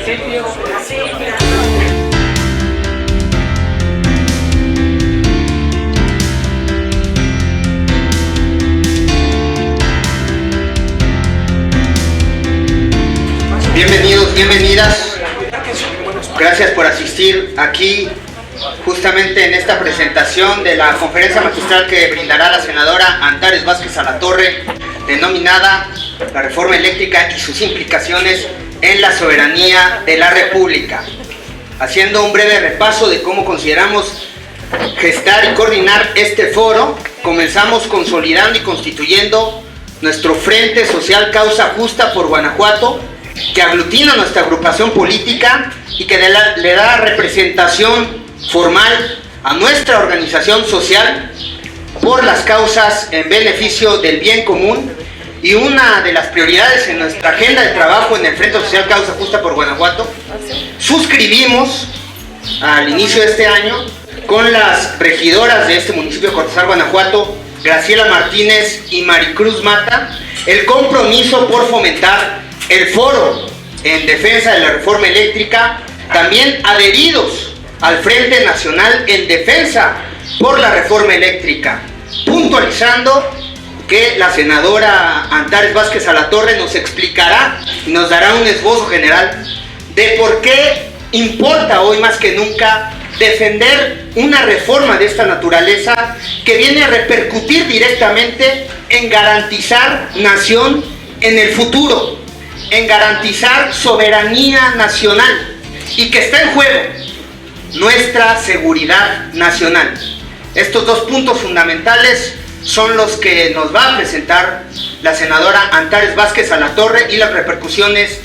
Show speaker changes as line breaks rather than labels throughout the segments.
Bienvenidos, bienvenidas. Gracias por asistir aquí justamente en esta presentación de la conferencia magistral que brindará la senadora Antares Vázquez Alatorre, denominada La Reforma Eléctrica y sus implicaciones en la soberanía de la República. Haciendo un breve repaso de cómo consideramos gestar y coordinar este foro, comenzamos consolidando y constituyendo nuestro Frente Social Causa Justa por Guanajuato, que aglutina nuestra agrupación política y que le da representación formal a nuestra organización social por las causas en beneficio del bien común. Y una de las prioridades en nuestra agenda de trabajo en el Frente Social Causa Justa por Guanajuato, suscribimos al inicio de este año con las regidoras de este municipio de Cortázar, Guanajuato, Graciela Martínez y Maricruz Mata, el compromiso por fomentar el foro en defensa de la reforma eléctrica, también adheridos al Frente Nacional en Defensa por la Reforma Eléctrica, puntualizando que la senadora Antares Vázquez Alatorre nos explicará y nos dará un esbozo general de por qué importa hoy más que nunca defender una reforma de esta naturaleza que viene a repercutir directamente en garantizar nación en el futuro, en garantizar soberanía nacional y que está en juego nuestra seguridad nacional. Estos dos puntos fundamentales son los que nos va a presentar la senadora Antares Vázquez Alatorre y las repercusiones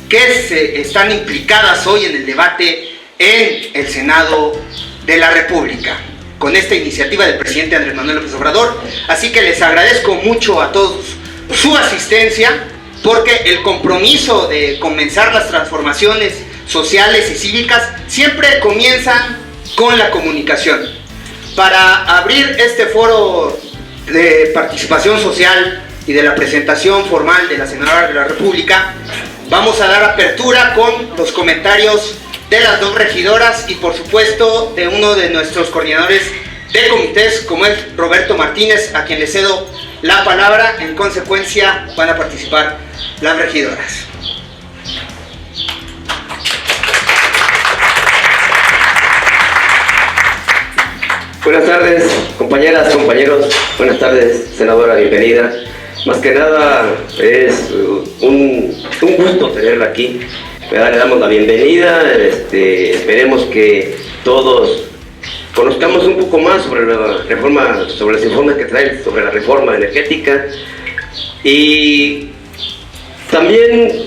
que están implicadas hoy en el debate en el Senado de la República con esta iniciativa del presidente Andrés Manuel López Obrador. Así que les agradezco mucho a todos su asistencia, porque el compromiso de comenzar las transformaciones sociales y cívicas siempre comienzan con la comunicación. Para abrir este foro de participación social y de la presentación formal de la senadora de la República, vamos a dar apertura con los comentarios de las dos regidoras y por supuesto de uno de nuestros coordinadores de comités, como es Roberto Martínez, a quien le cedo la palabra. En consecuencia van a participar las regidoras.
Buenas tardes, compañeras, compañeros. Buenas tardes, senadora, bienvenida. Más que nada es un gusto tenerla aquí. Le damos la bienvenida. Esperemos que todos conozcamos un poco más sobre la reforma, sobre los informes que traen sobre la reforma energética, y también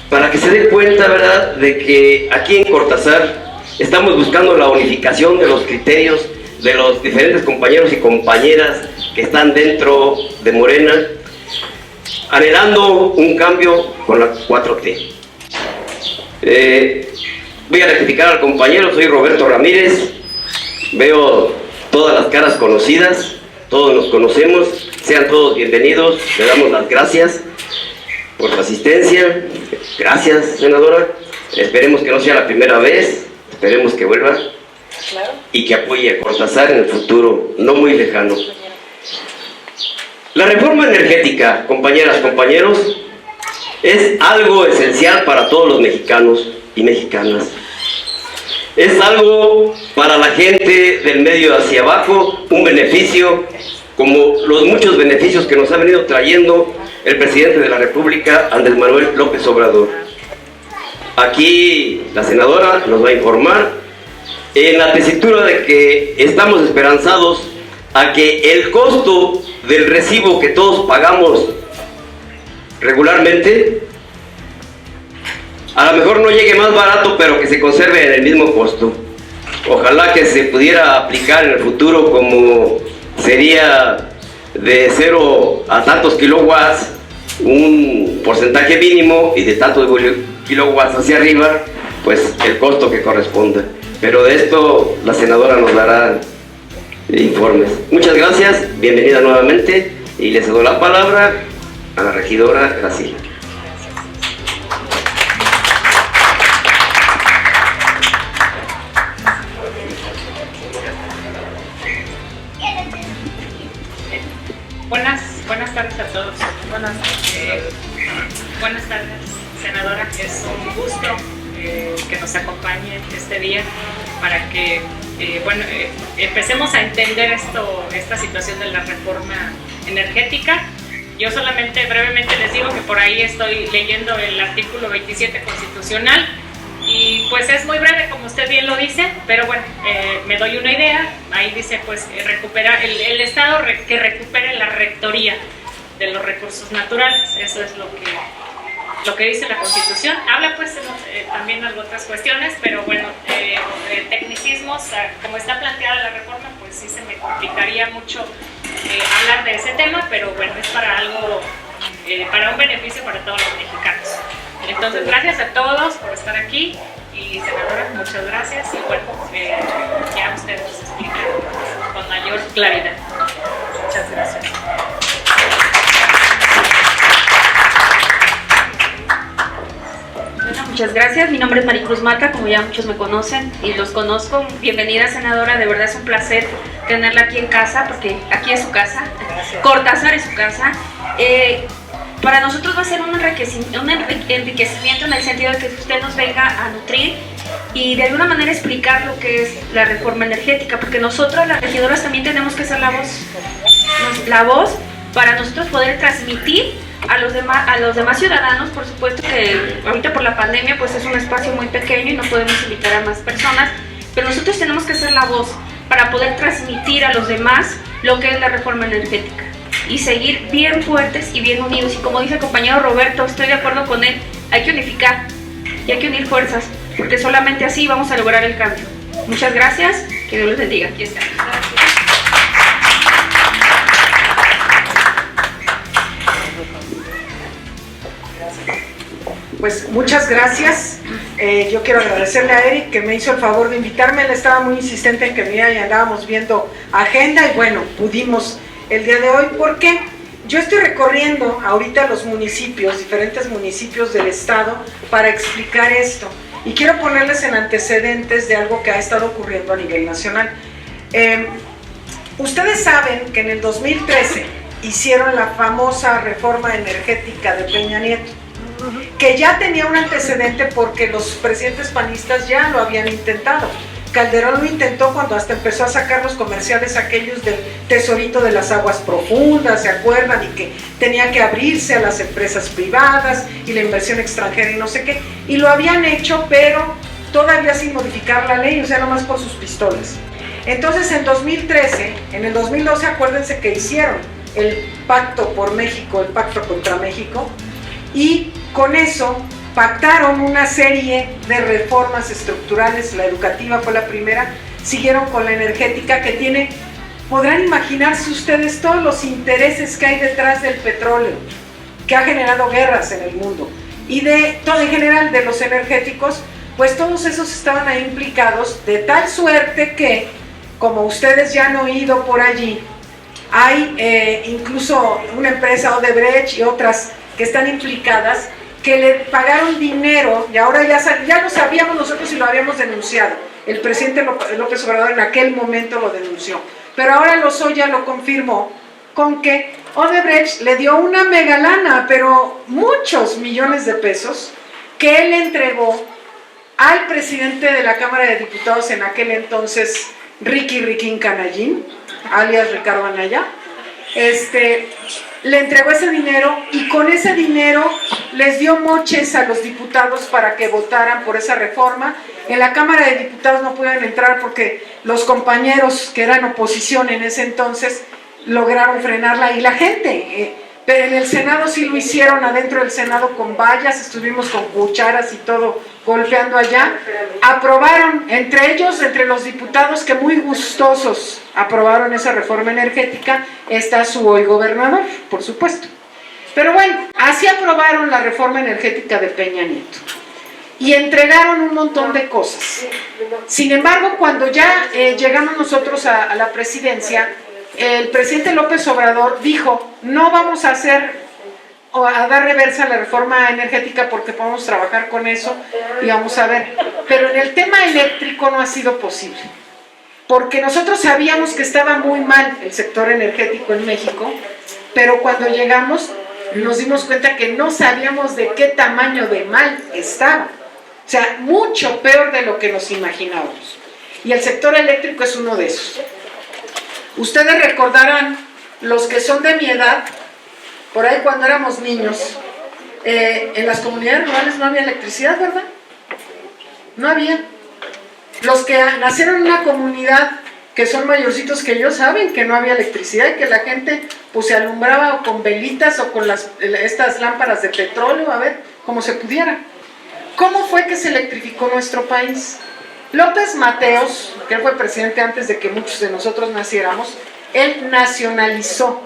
para que se dé cuenta, ¿verdad?, de que aquí en Cortázar estamos buscando la unificación de los criterios de los diferentes compañeros y compañeras que están dentro de Morena, anhelando un cambio con la 4T. Voy a rectificar al compañero, soy Roberto Ramírez, veo todas las caras conocidas, todos nos conocemos, sean todos bienvenidos, le damos las gracias por su asistencia. Gracias, senadora, esperemos que no sea la primera vez, esperemos que vuelva. Claro. Y que apoye a Cortázar en el futuro no muy lejano. La reforma energética, compañeras, compañeros, es algo esencial para todos los mexicanos y mexicanas. Es algo para la gente del medio hacia abajo, un beneficio como los muchos beneficios que nos ha venido trayendo el presidente de la República, Andrés Manuel López Obrador. Aquí la senadora nos va a informar en la tesitura de que estamos esperanzados a que el costo del recibo que todos pagamos regularmente, a lo mejor no llegue más barato, pero que se conserve en el mismo costo. Ojalá que se pudiera aplicar en el futuro, como sería de 0 a tantos kilowatts, un porcentaje mínimo, y de tantos kilowatts hacia arriba, pues el costo que corresponda. Pero de esto la senadora nos dará informes. Muchas gracias, bienvenida nuevamente, y le cedo la palabra a la regidora Graciela.
Buenas tardes, senadora. Es un gusto que nos acompañe este día para que empecemos a entender esta situación de la reforma energética. Yo solamente brevemente les digo que por ahí estoy leyendo el artículo 27 constitucional y pues es muy breve, como usted bien lo dice, pero bueno, me doy una idea. Ahí dice pues recuperar el Estado que recupere la rectoría de los recursos naturales. Eso es lo que dice la Constitución. Habla pues también de otras cuestiones, pero bueno, tecnicismos, como está planteada la reforma, pues sí se me complicaría mucho hablar de ese tema, pero bueno, es para algo, para un beneficio para todos los mexicanos. Entonces, gracias a todos por estar aquí y senadora, muchas gracias y bueno, ya usted nos explica con mayor claridad. Muchas gracias.
Muchas gracias, mi nombre es Maricruz Mata, como ya muchos me conocen y los conozco. Bienvenida, senadora, de verdad es un placer tenerla aquí en casa, porque aquí es su casa, Cortázar es su casa. Para nosotros va a ser un enriquecimiento en el sentido de que usted nos venga a nutrir y de alguna manera explicar lo que es la reforma energética, porque nosotros las regidoras también tenemos que ser la voz para nosotros poder transmitir a los demás ciudadanos. Por supuesto que ahorita por la pandemia pues es un espacio muy pequeño y no podemos invitar a más personas, pero nosotros tenemos que ser la voz para poder transmitir a los demás lo que es la reforma energética y seguir bien fuertes y bien unidos. Y como dice el compañero Roberto, estoy de acuerdo con él, hay que unificar y hay que unir fuerzas, porque solamente así vamos a lograr el cambio. Muchas gracias, que Dios les bendiga. Aquí está.
Pues muchas gracias. Yo quiero agradecerle a Eric que me hizo el favor de invitarme. Él estaba muy insistente en que viniera y andábamos viendo agenda y bueno, pudimos el día de hoy porque yo estoy recorriendo ahorita los municipios, diferentes municipios del estado para explicar esto y quiero ponerles en antecedentes de algo que ha estado ocurriendo a nivel nacional. Ustedes saben que en el 2013 hicieron la famosa reforma energética de Peña Nieto, que ya tenía un antecedente porque los presidentes panistas ya lo habían intentado. Calderón lo intentó cuando hasta empezó a sacar los comerciales aquellos del tesorito de las aguas profundas, ¿se acuerdan? Y que tenía que abrirse a las empresas privadas y la inversión extranjera y no sé qué. Y lo habían hecho, pero todavía sin modificar la ley, o sea, nomás por sus pistolas. Entonces en 2013, en el 2012, acuérdense que hicieron el Pacto por México, el Pacto contra México, y con eso pactaron una serie de reformas estructurales. La educativa fue la primera, siguieron con la energética que tiene, podrán imaginarse ustedes todos los intereses que hay detrás del petróleo, que ha generado guerras en el mundo, y de todo en general de los energéticos, pues todos esos estaban ahí implicados, de tal suerte que, como ustedes ya han oído por allí, hay incluso una empresa Odebrecht y otras que están implicadas, que le pagaron dinero, y ahora ya lo sabíamos nosotros y lo habíamos denunciado. El presidente López Obrador en aquel momento lo denunció, pero ahora Lozoya lo confirmó con que Odebrecht le dio una mega lana, pero muchos millones de pesos, que él entregó al presidente de la Cámara de Diputados en aquel entonces, Riquín Canallín, alias Ricardo Anaya. Le entregó ese dinero y con ese dinero les dio moches a los diputados para que votaran por esa reforma. En la Cámara de Diputados no pudieron entrar porque los compañeros que eran oposición en ese entonces lograron frenarla y la gente, pero en el Senado sí lo hicieron, adentro del Senado con vallas, estuvimos con cucharas y todo golpeando allá. Aprobaron, entre ellos, entre los diputados que muy gustosos aprobaron esa reforma energética, está su hoy gobernador, por supuesto. Pero bueno, así aprobaron la reforma energética de Peña Nieto y entregaron un montón de cosas. Sin embargo, cuando ya llegamos nosotros a la presidencia, el presidente López Obrador dijo: no vamos a dar reversa a la reforma energética porque podemos trabajar con eso y vamos a ver. Pero en el tema eléctrico no ha sido posible, porque nosotros sabíamos que estaba muy mal el sector energético en México, pero cuando llegamos nos dimos cuenta que no sabíamos de qué tamaño de mal estaba. O sea, mucho peor de lo que nos imaginábamos. Y el sector eléctrico es uno de esos. Ustedes recordarán, los que son de mi edad, por ahí cuando éramos niños, en las comunidades rurales no había electricidad, ¿verdad? No había. Los que nacieron en una comunidad que son mayorcitos que yo saben que no había electricidad y que la gente pues se alumbraba o con velitas o con estas lámparas de petróleo, a ver, como se pudiera. ¿Cómo fue que se electrificó nuestro país? López Mateos, que él fue presidente antes de que muchos de nosotros naciéramos, él nacionalizó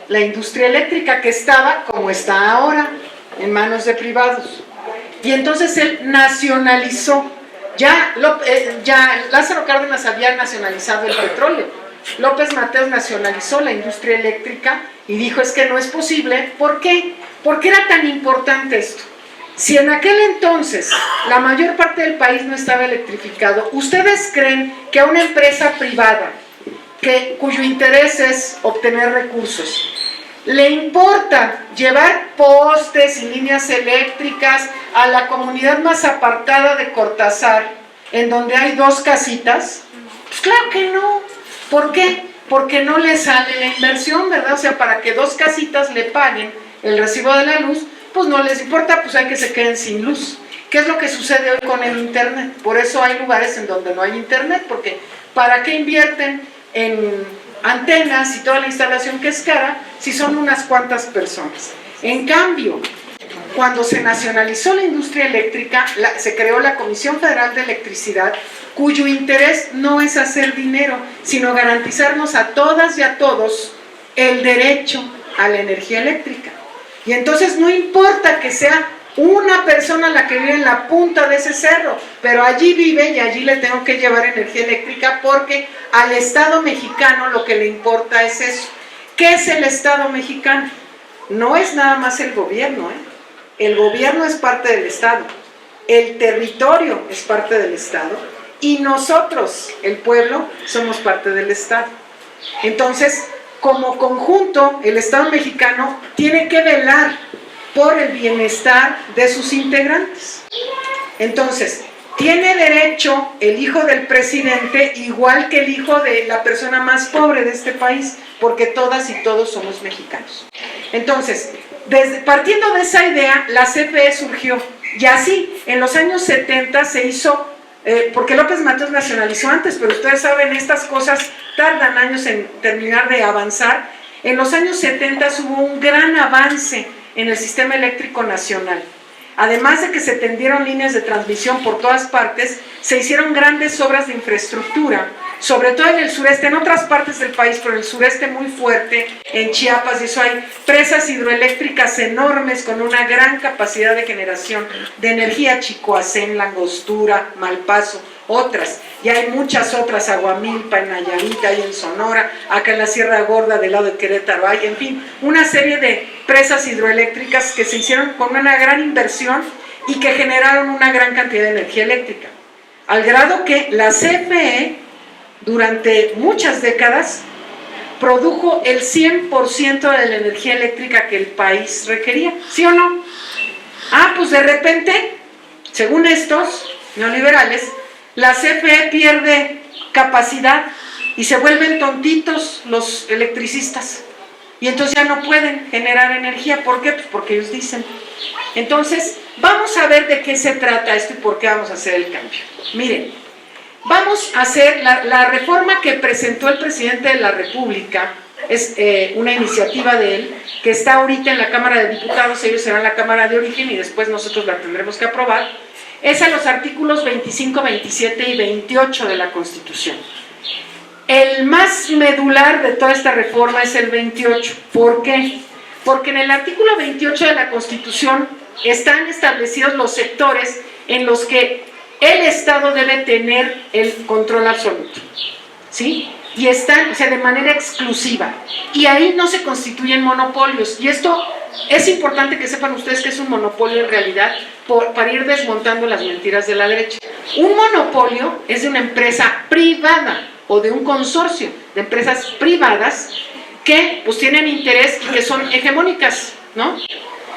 la industria eléctrica que estaba, como está ahora, en manos de privados. Y entonces él nacionalizó. Ya Lázaro Cárdenas había nacionalizado el petróleo. López Mateos nacionalizó la industria eléctrica y dijo, es que no es posible. ¿Por qué? ¿Por qué era tan importante esto? Si en aquel entonces la mayor parte del país no estaba electrificado, ¿ustedes creen que a una empresa privada cuyo interés es obtener recursos, le importa llevar postes y líneas eléctricas a la comunidad más apartada de Cortázar, en donde hay 2 casitas? Pues claro que no. ¿Por qué? Porque no le sale la inversión, ¿verdad? O sea, para que 2 casitas le paguen el recibo de la luz, pues no les importa, pues hay que se queden sin luz. ¿Qué es lo que sucede hoy con el internet? Por eso hay lugares en donde no hay internet, porque ¿para qué invierten en antenas y toda la instalación que es cara si son unas cuantas personas? En cambio, cuando se nacionalizó la industria eléctrica, se creó la Comisión Federal de Electricidad, cuyo interés no es hacer dinero, sino garantizarnos a todas y a todos el derecho a la energía eléctrica. Y entonces no importa que sea una persona la que vive en la punta de ese cerro, pero allí vive y allí le tengo que llevar energía eléctrica, porque al Estado mexicano lo que le importa es eso. ¿Qué es el Estado mexicano? No es nada más el gobierno, El gobierno es parte del Estado, el territorio es parte del Estado y nosotros, el pueblo, somos parte del Estado. Entonces, como conjunto, el Estado mexicano tiene que velar por el bienestar de sus integrantes. Entonces, tiene derecho el hijo del presidente igual que el hijo de la persona más pobre de este país, porque todas y todos somos mexicanos. Entonces, partiendo de esa idea, la CFE surgió. Y así, en los años 70 se hizo, porque López Mateos nacionalizó antes, pero ustedes saben, estas cosas tardan años en terminar de avanzar. En los años 70 hubo un gran avance en el sistema eléctrico nacional. Además de que se tendieron líneas de transmisión por todas partes, se hicieron grandes obras de infraestructura, sobre todo en el sureste, en otras partes del país, pero en el sureste muy fuerte, en Chiapas, y eso hay presas hidroeléctricas enormes con una gran capacidad de generación de energía, Chicoacén, La Angostura, Malpaso, otras, y hay muchas otras, Aguamilpa, en Nayarit, hay en Sonora, acá en la Sierra Gorda del lado de Querétaro, hay, en fin, una serie de presas hidroeléctricas que se hicieron con una gran inversión y que generaron una gran cantidad de energía eléctrica, al grado que la CFE durante muchas décadas produjo el 100% de la energía eléctrica que el país requería, ¿sí o no? Pues de repente, según estos neoliberales, la CFE pierde capacidad y se vuelven tontitos los electricistas y entonces ya no pueden generar energía. ¿Por qué? Pues porque ellos dicen. Entonces, vamos a ver de qué se trata esto y por qué vamos a hacer el cambio. Miren, vamos a hacer la reforma que presentó el presidente de la República, es una iniciativa de él, que está ahorita en la Cámara de Diputados, ellos serán la Cámara de Origen y después nosotros la tendremos que aprobar. Es a los artículos 25, 27 y 28 de la Constitución. El más medular de toda esta reforma es el 28. ¿Por qué? Porque en el artículo 28 de la Constitución están establecidos los sectores en los que el Estado debe tener el control absoluto, ¿sí? Y están, o sea, de manera exclusiva. Y ahí no se constituyen monopolios. Y esto es importante que sepan ustedes que es un monopolio en realidad, para ir desmontando las mentiras de la derecha. Un monopolio es de una empresa privada o de un consorcio de empresas privadas que pues tienen interés y que son hegemónicas, ¿no?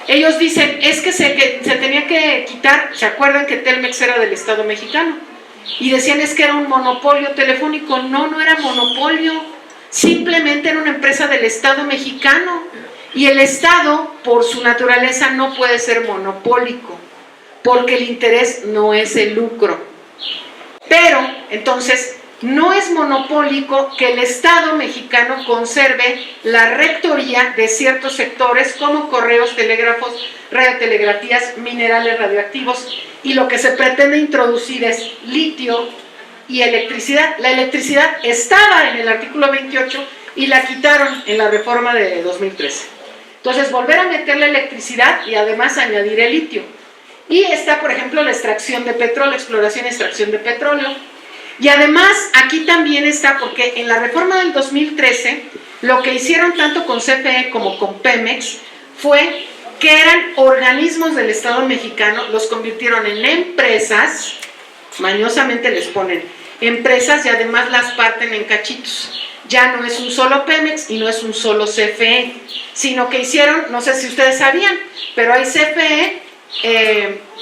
Ellos dicen, es que se tenía que quitar, ¿se acuerdan que Telmex era del Estado mexicano? Y decían, es que era un monopolio telefónico. No, no era monopolio, simplemente era una empresa del Estado mexicano. Y el Estado, por su naturaleza, no puede ser monopólico, porque el interés no es el lucro. Pero, entonces, no es monopólico que el Estado mexicano conserve la rectoría de ciertos sectores como correos, telégrafos, radiotelegrafías, minerales radioactivos, y lo que se pretende introducir es litio y electricidad. La electricidad estaba en el artículo 28 y la quitaron en la reforma de 2013. Entonces, volver a meter la electricidad y además añadir el litio. Y está, por ejemplo, la extracción de petróleo, exploración y extracción de petróleo. Y además, aquí también está, porque en la reforma del 2013, lo que hicieron tanto con CFE como con Pemex fue que eran organismos del Estado mexicano, los convirtieron en empresas, mañosamente les ponen empresas y además las parten en cachitos. Ya no es un solo Pemex y no es un solo CFE, sino que hicieron, no sé si ustedes sabían, pero hay CFE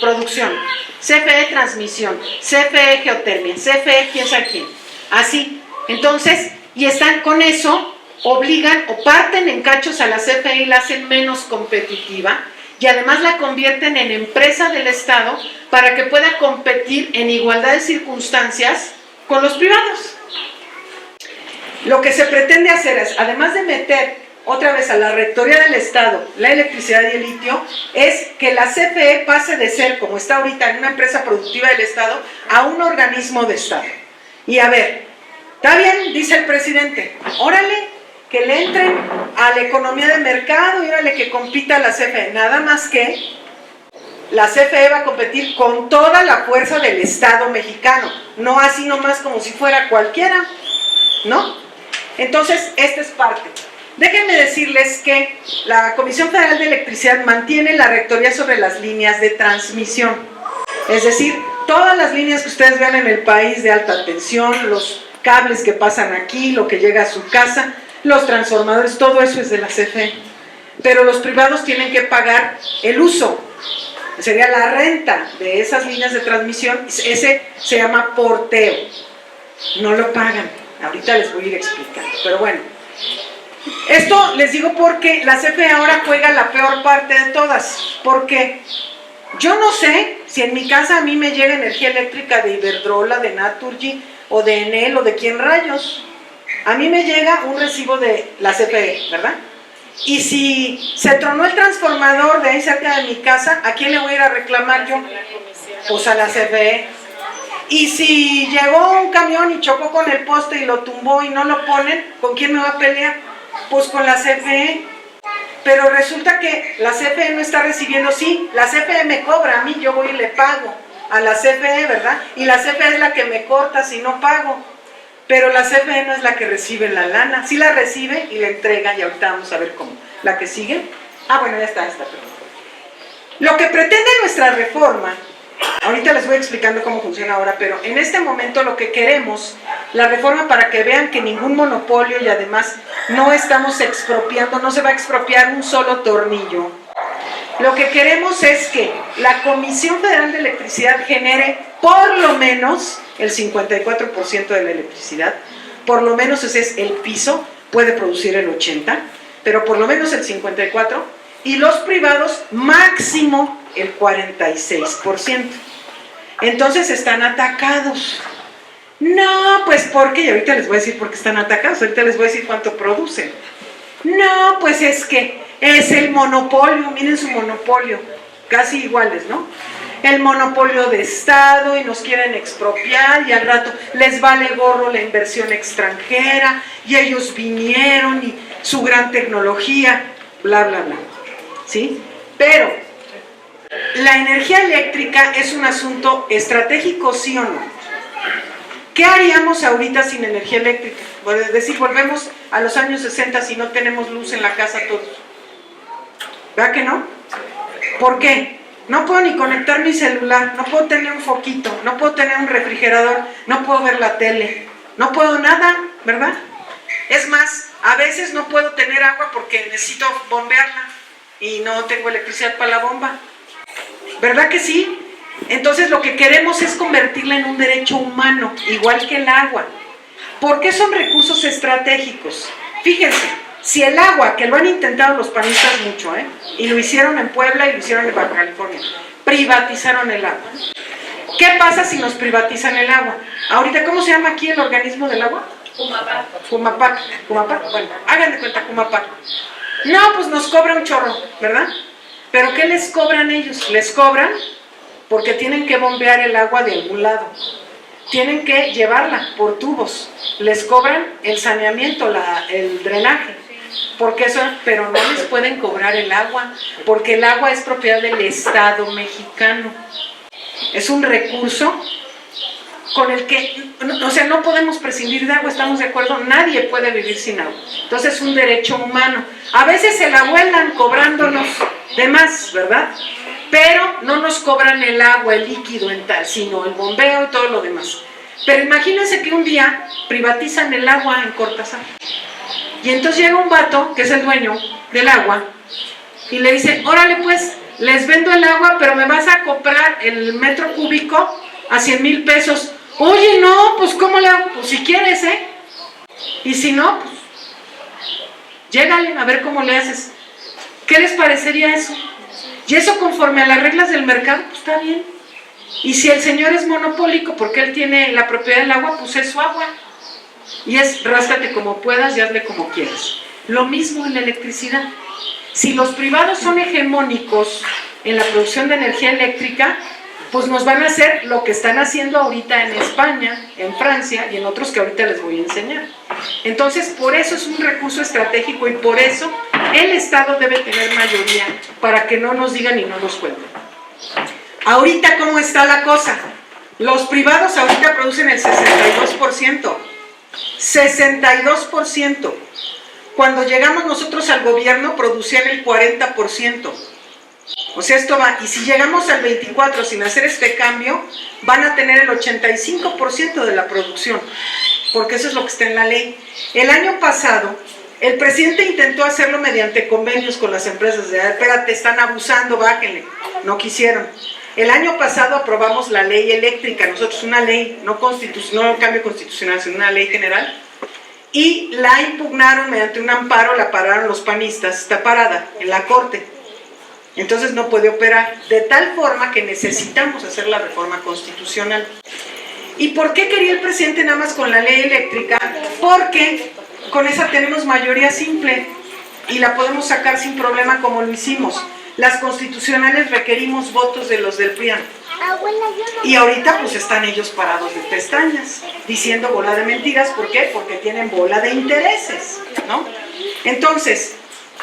producción, CFE transmisión, CFE geotermia, CFE quién sabe quién, así. Entonces, y están con eso, obligan o parten en cachos a la CFE y la hacen menos competitiva y además la convierten en empresa del Estado para que pueda competir en igualdad de circunstancias con los privados. Lo que se pretende hacer es, además de meter otra vez a la rectoría del Estado la electricidad y el litio, es que la CFE pase de ser, como está ahorita, en una empresa productiva del Estado, a un organismo de Estado. Y a ver, está bien, dice el presidente, órale, que le entren a la economía de mercado y órale que compita la CFE, nada más que la CFE va a competir con toda la fuerza del Estado mexicano, no así nomás como si fuera cualquiera, ¿no? Entonces, esta es parte. Déjenme decirles que la Comisión Federal de Electricidad mantiene la rectoría sobre las líneas de transmisión. Es decir, todas las líneas que ustedes vean en el país de alta tensión, los cables que pasan aquí, lo que llega a su casa, los transformadores, todo eso es de la CFE. Pero los privados tienen que pagar el uso, sería la renta de esas líneas de transmisión, ese se llama porteo. No lo pagan, ahorita les voy a ir explicando, pero bueno. Esto les digo porque la CFE ahora juega la peor parte de todas, porque yo no sé si en mi casa a mí me llega energía eléctrica de Iberdrola, de Naturgy o de Enel o de quién rayos. A mí me llega un recibo de la CFE, ¿verdad? Y si se tronó el transformador de ahí cerca de mi casa, ¿a quién le voy a ir a reclamar yo? Pues a la CFE. Y si llegó un camión y chocó con el poste y lo tumbó y no lo ponen, ¿con quién me va a pelear? Pues con la CFE. Pero resulta que la CFE no está recibiendo, sí, la CFE me cobra a mí, yo voy y le pago a la CFE, ¿verdad? Y la CFE es la que me corta si no pago. Pero la CFE no es la que recibe la lana, sí la recibe y la entrega, y ahorita vamos a ver cómo. ¿La que sigue? Ah, bueno, ya está, perdón. Lo que pretende nuestra reforma, ahorita les voy explicando cómo funciona ahora, pero en este momento lo que queremos, la reforma para que vean que ningún monopolio y además no estamos expropiando, no se va a expropiar un solo tornillo. Lo que queremos es que la Comisión Federal de Electricidad genere por lo menos el 54% de la electricidad, por lo menos ese es el piso, puede producir el 80%, pero por lo menos el 54%, y los privados máximo el 46%. Entonces están atacados. No, pues porque, y ahorita les voy a decir por qué están atacados, ahorita les voy a decir cuánto producen. No, pues es que es el monopolio, miren su monopolio, casi iguales, ¿no? El monopolio de Estado y nos quieren expropiar y al rato les vale gorro la inversión extranjera y ellos vinieron y su gran tecnología, bla, bla, bla, ¿sí? Pero la energía eléctrica es un asunto estratégico, ¿sí o no? ¿Qué haríamos ahorita sin energía eléctrica? Es decir, volvemos a los años 60 si no tenemos luz en la casa todos. ¿Verdad que no? ¿Por qué? No puedo ni conectar mi celular, no puedo tener un foquito, no puedo tener un refrigerador, no puedo ver la tele, no puedo nada, ¿verdad? Es más, a veces no puedo tener agua porque necesito bombearla y no tengo electricidad para la bomba. ¿Verdad que sí? Entonces lo que queremos es convertirla en un derecho humano, igual que el agua. ¿Por qué son recursos estratégicos? Fíjense, si el agua, que lo han intentado los panistas mucho, y lo hicieron en Puebla y lo hicieron en Baja California, privatizaron el agua. ¿Qué pasa si nos privatizan el agua? Ahorita, ¿cómo se llama aquí el organismo del agua? Cumapac. Bueno, hagan de cuenta, Cumapac. No, pues nos cobra un chorro, ¿verdad? ¿Pero qué les cobran ellos? Les cobran porque tienen que bombear el agua de algún lado. Tienen que llevarla por tubos. Les cobran el saneamiento, el drenaje. Porque eso, pero no les pueden cobrar el agua, porque el agua es propiedad del Estado mexicano. Es un recurso con el que, o sea, no podemos prescindir de agua, ¿estamos de acuerdo? Nadie puede vivir sin agua. Entonces es un derecho humano. A veces se la vuelan cobrándonos de más, ¿verdad? Pero no nos cobran el agua, el líquido en tal, sino el bombeo y todo lo demás. Pero imagínense que un día privatizan el agua en Cortázar. Y entonces llega un vato, que es el dueño del agua, y le dice, órale pues, les vendo el agua, pero me vas a comprar el metro cúbico a 100,000 pesos. Oye, no, pues ¿cómo le hago? Pues si quieres, y si no, pues llégale a ver cómo le haces. ¿Qué les parecería eso? Y eso conforme a las reglas del mercado, pues está bien. Y si el señor es monopólico porque él tiene la propiedad del agua, pues es su agua. Y es ráscate como puedas y hazle como quieras. Lo mismo en la electricidad. Si los privados son hegemónicos en la producción de energía eléctrica, pues nos van a hacer lo que están haciendo ahorita en España, en Francia y en otros que ahorita les voy a enseñar. Entonces, por eso es un recurso estratégico y por eso el Estado debe tener mayoría para que no nos digan y no nos cuenten. Ahorita, ¿cómo está la cosa? Los privados ahorita producen el 62%. 62%. Cuando llegamos nosotros al gobierno, producían el 40%. O sea, esto va, y si llegamos al 24% sin hacer este cambio, van a tener el 85% de la producción, porque eso es lo que está en la ley. El año pasado, el presidente intentó hacerlo mediante convenios con las empresas, de, espérate, están abusando, bájenle. No quisieron. El año pasado aprobamos la ley eléctrica, nosotros una ley, no cambio constitucional, sino una ley general, y la impugnaron mediante un amparo, la pararon los panistas, está parada en la corte. Entonces no puede operar, de tal forma que necesitamos hacer la reforma constitucional. ¿Y por qué quería el presidente nada más con la ley eléctrica? Porque con esa tenemos mayoría simple y la podemos sacar sin problema como lo hicimos. Las constitucionales requerimos votos de los del PRIAN. Y ahorita pues están ellos parados de pestañas, diciendo bola de mentiras. ¿Por qué? Porque tienen bola de intereses, ¿no? Entonces,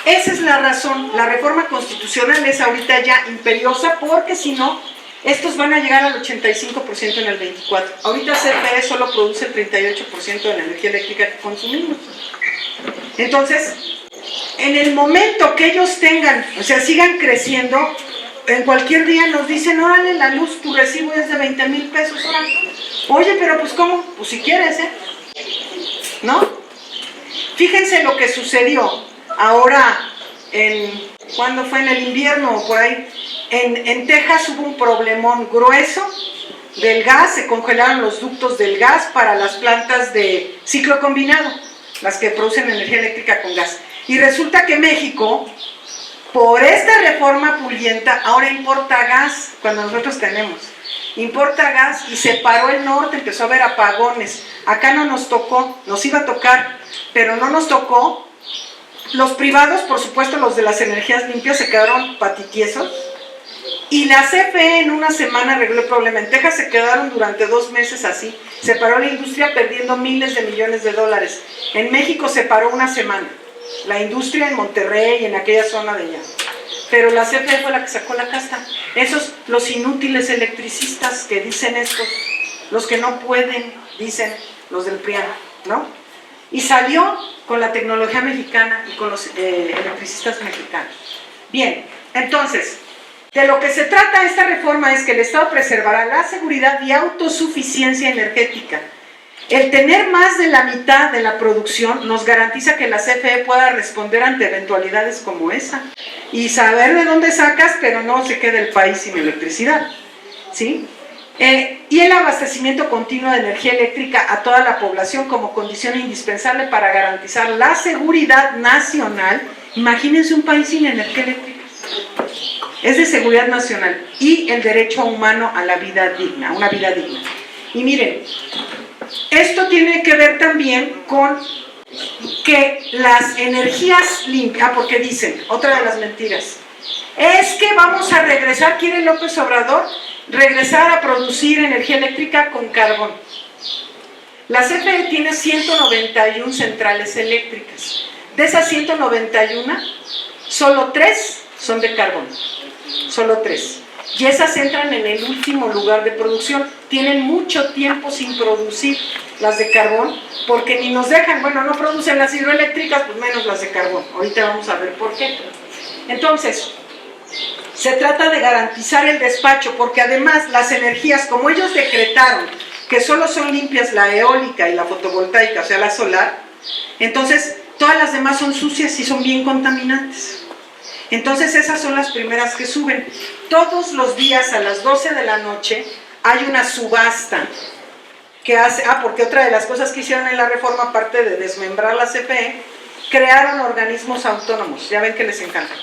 esa es la razón. La reforma constitucional es ahorita ya imperiosa porque si no, estos van a llegar al 85% en el 24. Ahorita CFE solo produce el 38% de la energía eléctrica que consumimos. Entonces, en el momento que ellos tengan, o sea, sigan creciendo, en cualquier día nos dicen, órale, la luz, tu recibo es de 20,000 pesos, órale. Oye, pero pues ¿cómo? Pues si quieres, ¿no? Fíjense lo que sucedió ahora, ¿cuándo fue? En el invierno o por ahí. En Texas hubo un problemón grueso del gas, se congelaron los ductos del gas para las plantas de ciclo combinado, las que producen energía eléctrica con gas. Y resulta que México, por esta reforma pulienta, ahora importa gas, cuando nosotros tenemos. Importa gas y se paró el norte, empezó a haber apagones. Acá no nos tocó, nos iba a tocar, pero no nos tocó. Los privados, por supuesto, los de las energías limpias, se quedaron patitiesos. Y la CFE en una semana arregló el problema. En Texas se quedaron durante 2 meses así. Se paró la industria perdiendo miles de millones de dólares. En México se paró una semana. La industria en Monterrey, en aquella zona de allá. Pero la CFE fue la que sacó la casta. Esos, los inútiles electricistas que dicen esto, los que no pueden, dicen los del PRIAN, ¿no? Y salió con la tecnología mexicana y con los electricistas mexicanos. Bien, entonces, de lo que se trata esta reforma es que el Estado preservará la seguridad y autosuficiencia energética. El tener más de la mitad de la producción nos garantiza que la CFE pueda responder ante eventualidades como esa y saber de dónde sacas, pero no se quede el país sin electricidad, ¿sí? Y el abastecimiento continuo de energía eléctrica a toda la población como condición indispensable para garantizar la seguridad nacional. Imagínense un país sin energía eléctrica. Es de seguridad nacional y el derecho humano a la vida digna, a una vida digna. Y miren, esto tiene que ver también con que las energías limpias, porque dicen, otra de las mentiras, es que vamos a regresar, quiere López Obrador, regresar a producir energía eléctrica con carbón. La CFE tiene 191 centrales eléctricas. De esas 191, solo 3 son de carbón. Solo 3. Y esas entran en el último lugar de producción. Tienen mucho tiempo sin producir las de carbón, porque ni nos dejan, bueno, no producen las hidroeléctricas, pues menos las de carbón. Ahorita vamos a ver por qué. Entonces, se trata de garantizar el despacho, porque además las energías, como ellos decretaron que solo son limpias la eólica y la fotovoltaica, o sea, la solar, entonces todas las demás son sucias y son bien contaminantes. Entonces esas son las primeras que suben. Todos los días a las 12 de la noche hay una subasta que hace, porque otra de las cosas que hicieron en la reforma, aparte de desmembrar la CFE, crearon organismos autónomos, ya ven que les encanta.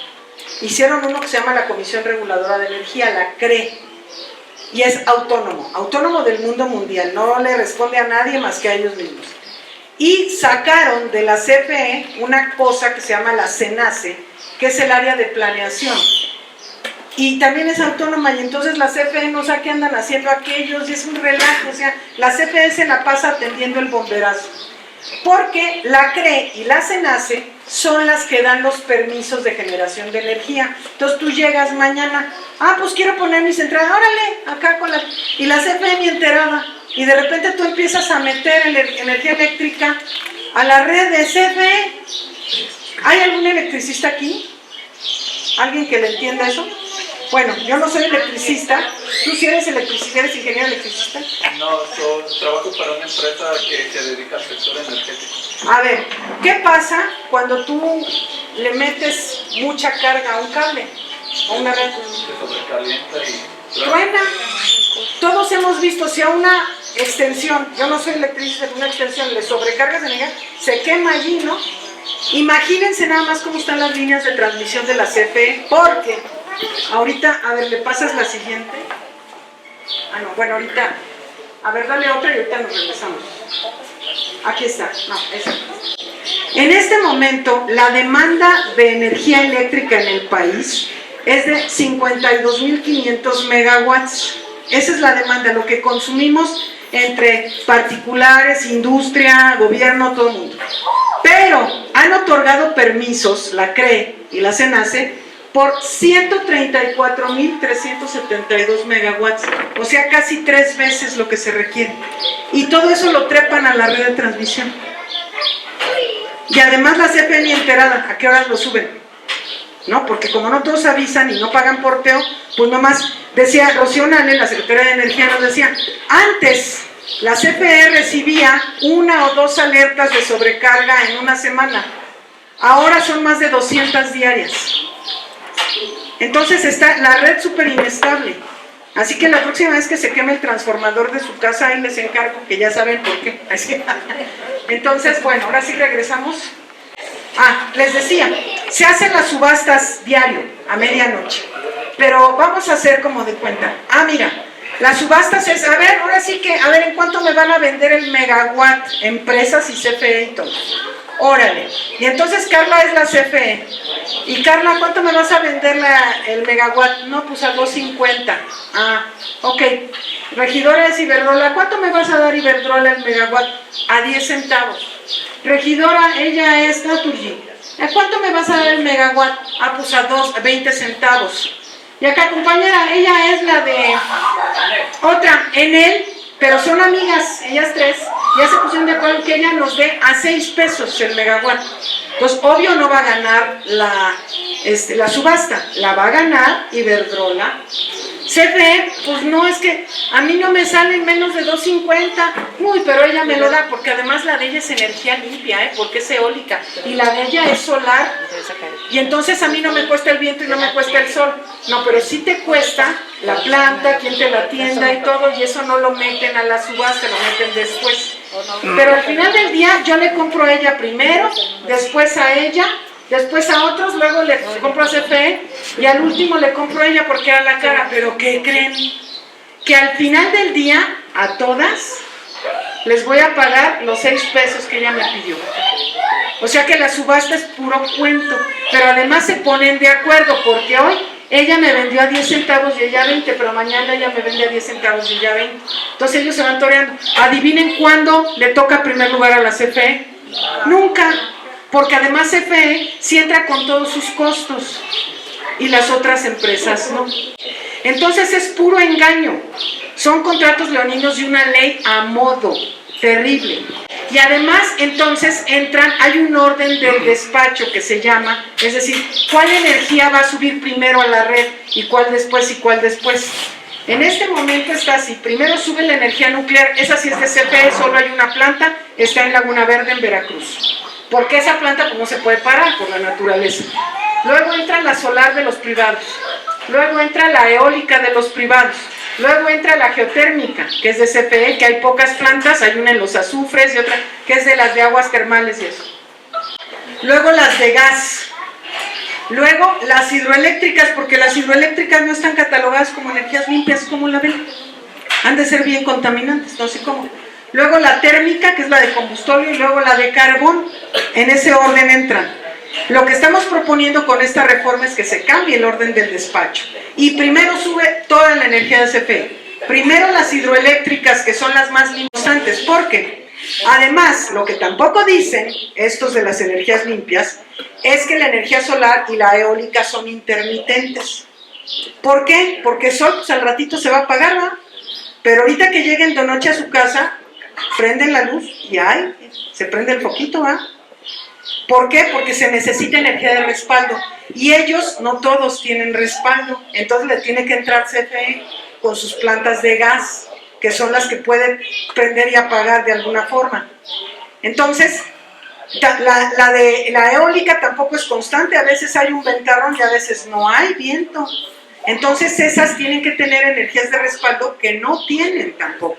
Hicieron uno que se llama la Comisión Reguladora de Energía, la CRE, y es autónomo, autónomo del mundo mundial, no le responde a nadie más que a ellos mismos. Y sacaron de la CFE una cosa que se llama la CENACE, que es el área de planeación, y también es autónoma, y entonces la CFE no sabe qué andan haciendo aquellos, y es un relajo, o sea, la CFE se la pasa atendiendo el bomberazo, porque la CRE y la CENACE son las que dan los permisos de generación de energía. Entonces tú llegas mañana, pues quiero poner mi central, órale, acá con la... y la CFE ni enterada, y de repente tú empiezas a meter energía eléctrica a la red de CFE. ¿Hay algún electricista aquí? ¿Alguien que le entienda eso? Bueno, yo no soy electricista. ¿Tú sí eres electricista? ¿Eres ingeniero electricista?
No, yo trabajo para una empresa que se dedica al sector energético.
A ver, ¿qué pasa cuando tú le metes mucha carga a un cable? A una red.
Se sobrecalienta y...
Truena. Todos hemos visto, si a una extensión, yo no soy electricista, una extensión le sobrecargas de energía, se quema allí, ¿no? Imagínense nada más cómo están las líneas de transmisión de la CFE, porque ahorita, a ver, le pasas la siguiente. No, bueno, ahorita, a ver, dale otra y ahorita nos regresamos. Aquí está, no, esa. En este momento, la demanda de energía eléctrica en el país es de 52.500 megawatts. Esa es la demanda, lo que consumimos entre particulares, industria, gobierno, todo el mundo. Pero han otorgado permisos, la CRE y la CENACE, por 134.372 megawatts, o sea, casi 3 veces lo que se requiere. Y todo eso lo trepan a la red de transmisión. Y además la CFE ni enterada, ¿a qué horas lo suben? ¿No? Porque como no todos avisan y no pagan porteo, pues nomás decía Rocío Nale, la secretaria de Energía, nos decía, antes la CFE recibía 1 o 2 alertas de sobrecarga en una semana, ahora son más de 200 diarias. Entonces está la red súper inestable. Así que la próxima vez que se queme el transformador de su casa, ahí les encargo, que ya saben por qué. Entonces, bueno, ahora sí regresamos. Les decía, se hacen las subastas diario, a medianoche, pero vamos a hacer como de cuenta. Mira, las subastas es, a ver, ahora sí que, a ver, ¿en cuánto me van a vender el megawatt? Empresas y CFE y todo. Órale, y entonces Carla es la CFE. Y Carla, ¿cuánto me vas a vender el megawatt? No, pues a 2.50. Ok. Regidora es Iberdrola, ¿cuánto me vas a dar Iberdrola el megawatt? A 10 centavos. Regidora, ella es Naturgy, ¿a cuánto me vas a dar el megawatt? Pues a 20 centavos. Y acá, compañera, ella es la de otra, Enel, pero son amigas, ellas 3, ya se pusieron de acuerdo que ella nos dé a 6 pesos el megawatt. Entonces, obvio no va a ganar la subasta, la va a ganar Iberdrola CFE, pues no, es que a mí no me salen menos de 2.50. Uy, pero ella me lo da, porque además la de ella es energía limpia, porque es eólica, y la de ella es solar. Y entonces a mí no me cuesta el viento y no me cuesta el sol. No, pero sí te cuesta la planta, quien te la atienda y todo, y eso no lo meten a la subasta, lo meten después. Pero al final del día yo le compro a ella primero, después a ella, después a otros, luego le compro a CFE y al último le compro a ella porque era la cara. Pero ¿qué creen? Que al final del día a todas les voy a pagar los 6 pesos que ella me pidió. O sea que la subasta es puro cuento, pero además se ponen de acuerdo, porque hoy ella me vendió a 10 centavos y ella 20, pero mañana ella me vende a 10 centavos y ella 20. Entonces ellos se van toreando. Adivinen cuándo le toca primer lugar a la CFE. Nunca. Porque además CFE sí entra con todos sus costos y las otras empresas no. Entonces es puro engaño. Son contratos leoninos y una ley a modo, terrible. Y además entonces entran, hay un orden del despacho que se llama, es decir, cuál energía va a subir primero a la red y cuál después y cuál después. En este momento está así, primero sube la energía nuclear, esa sí es de CFE, solo hay una planta, está en Laguna Verde en Veracruz. Porque esa planta pues, no se puede parar por la naturaleza. Luego entra la solar de los privados, luego entra la eólica de los privados, luego entra la geotérmica, que es de CFE, que hay pocas plantas, hay una en los azufres y otra que es de las de aguas termales y eso. Luego las de gas, luego las hidroeléctricas, porque las hidroeléctricas no están catalogadas como energías limpias, como la ven, han de ser bien contaminantes, no sé cómo. Luego la térmica, que es la de combustible, y luego la de carbón. En ese orden entran. Lo que estamos proponiendo con esta reforma es que se cambie el orden del despacho. Y primero sube toda la energía de CFE. Primero las hidroeléctricas, que son las más limpias. ¿Por qué? Además, lo que tampoco dicen estos de las energías limpias es que la energía solar y la eólica son intermitentes. ¿Por qué? Porque el sol pues, al ratito se va a apagar, ¿no? Pero ahorita que lleguen de noche a su casa, prenden la luz y ¡ay! Se prende el foquito, ¿ah? ¿Por qué? Porque se necesita energía de respaldo y ellos no todos tienen respaldo, entonces le tiene que entrar CFE con sus plantas de gas, que son las que pueden prender y apagar de alguna forma. Entonces, la eólica tampoco es constante, a veces hay un ventarrón y a veces no hay viento. Entonces esas tienen que tener energías de respaldo que no tienen tampoco.